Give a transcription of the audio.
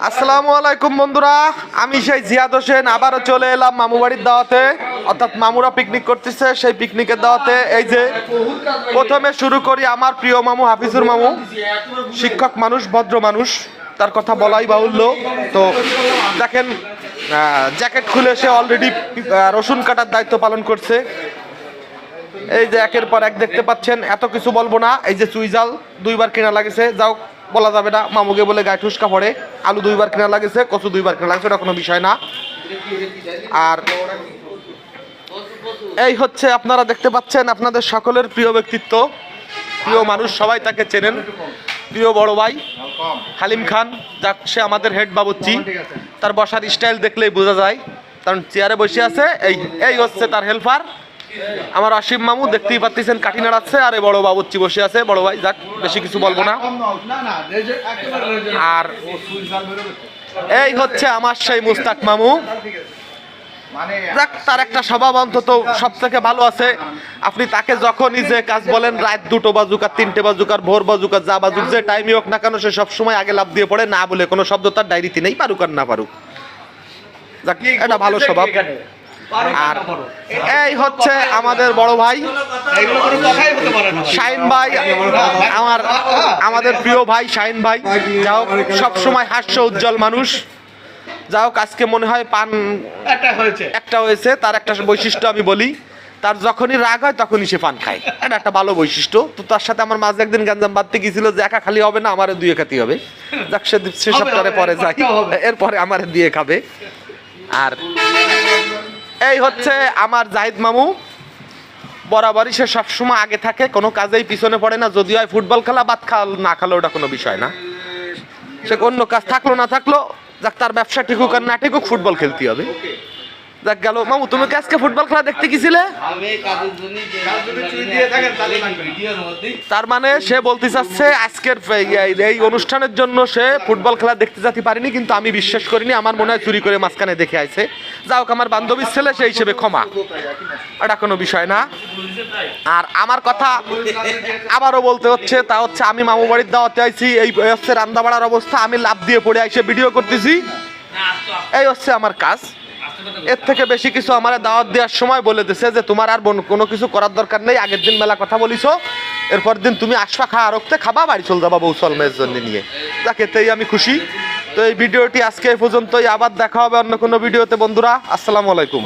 আসসালামু আলাইকুম বন্ধুরা, আমি সেই জিয়াদ হোসেন আবারও চলে এলাম মামু বাড়ির দাওয়াতে, অর্থাৎ মামুরা পিকনিক করতেছে। সেই পিকনিকের দাওয়াতে এই যে প্রথমে শুরু করি আমার প্রিয় মামু হাফিজুর মামু, শিক্ষক মানুষ, ভদ্র মানুষ, তার কথা বলাই বাহুল্য। তো দেখেন জ্যাকেট খুলে সে অলরেডি রসুন কাটার দায়িত্ব পালন করছে। এই যে একের পর এক দেখতে পাচ্ছেন, এত কিছু বলবো না। এই যে চুইজাল 2বার কেনা লাগেছে, যাও বলা যাবে না, মামুকে বলে গায়ে ঠুসকা পড়ে। আলু 2বার কেনা লাগেছে, কচু 2বার কেনা লাগছে, ওটা কোনো বিষয় না। আর এই হচ্ছে আপনারা দেখতে পাচ্ছেন আপনাদের সকলের প্রিয় ব্যক্তিত্ব, প্রিয় মানুষ, সবাই তাকে চেনেন, প্রিয় বড় ভাই হালিম খান, যাক সে আমাদের হেড বাবুর্চি। তার বসার স্টাইল দেখলেই বোঝা যায়, কারণ চেয়ারে বসে আছে। এই হচ্ছে তার হেল্পার আমার অসীম মামু, দেখতেই পাচ্ছেন কাঠি নাড়াচ্ছে। আর এই বড় বাবুর্চি বসে আছে, বড় ভাই। যাক বেশি কিছু বলবো না। আর এই হচ্ছে আমার সেই মুস্তাক মামু, যাক তার একটা স্বভাব অন্তত সব থেকে ভালো আছে। আপনি তাকে যখনই যে কাজ বলেন, রাত 2টো বাজুক আর 3টে বাজুক আর ভোর বাজুক আর যা বাজুক, যে টাইমই হোক না কেন, সে সবসময় আগে লাফ দিয়ে পড়ে, না বলে কোনো শব্দ তার ডায়েরিতে নেই, পারুক আর না পারুক। যাক এটা ভালো স্বভাব। আর এই হচ্ছে আমাদের বড় ভাই শাহিন ভাই, আমাদের প্রিয় ভাই শাহিন ভাই, যাও সব সময় হাস্য উজ্জ্বল মানুষ। যাও আজকে মনে হয় পান একটা হয়েছে। তার একটা বৈশিষ্ট্য আমি বলি, তার যখনই রাগ হয় তখনই সে পান খায়, এটা একটা ভালো বৈশিষ্ট্য। তো তার সাথে আমার মাঝে একদিন গ্যাঞ্জাম বাঁধতে গিয়েছিল যে একা খালি হবে না, আমারে 2 খাতি হবে। যাক সে সপ্তাহে পরে যাই, এরপরে আমারে 2 খাবে। আর এই হচ্ছে আমার জাহিদ মামু, বরাবরই সে সবসময় আগে থাকে, কোনো কাজেই পিছনে পড়ে না। যদি হয় ফুটবল খেলা, ভাত না খালো ওটা কোনো বিষয় না। সে অন্য কাজ থাকলো না থাকলো, যাক তার ব্যবসা ঠিকুক আর না ঠিকুক, ফুটবল খেলতে হবে। যাক গেল। মামু তুমি কি আজকে ফুটবল খেলা দেখতে গেছিলে? তার মানে সে বলতে চাচ্ছে আজকের এই অনুষ্ঠানের জন্য সে ফুটবল খেলা দেখতে যেতে পারিনি, কিন্তু আমি বিশ্বাস করিনি। আমার মনে হয় চুরি করে মাঝখানে দেখে আইছে। যাও আমার বান্ধবীর ছেলে, সেই হিসেবে ক্ষমা, এটা কোনো বিষয় না। আর আমার কথা আবারও বলতে হচ্ছে, তা হচ্ছে আমি মামু বাড়ির দাওয়াতে আইছি। এই হচ্ছে রান্না বাড়ার অবস্থা, আমি লাফ দিয়ে পড়ে আইসে ভিডিও করতেছি। এই হচ্ছে আমার কাজ। এর থেকে বেশি কিছু আমার দাওয়াত দেওয়ার সময় বলে দিছে যে তোমার আর কোনো কিছু করার দরকার নেই, আগের দিন মেলা কথা বলিছো, এরপর দিন তুমি আসবা, খাওয়া রক্তে খাবা, বাড়ি চল যাবা বউ সলমের জন্য নিয়ে। যাক এতেই আমি খুশি। তো এই ভিডিওটি আজকে এই পর্যন্তই, আবার দেখা হবে অন্য কোনো ভিডিওতে বন্ধুরা। আসসালামু আলাইকুম।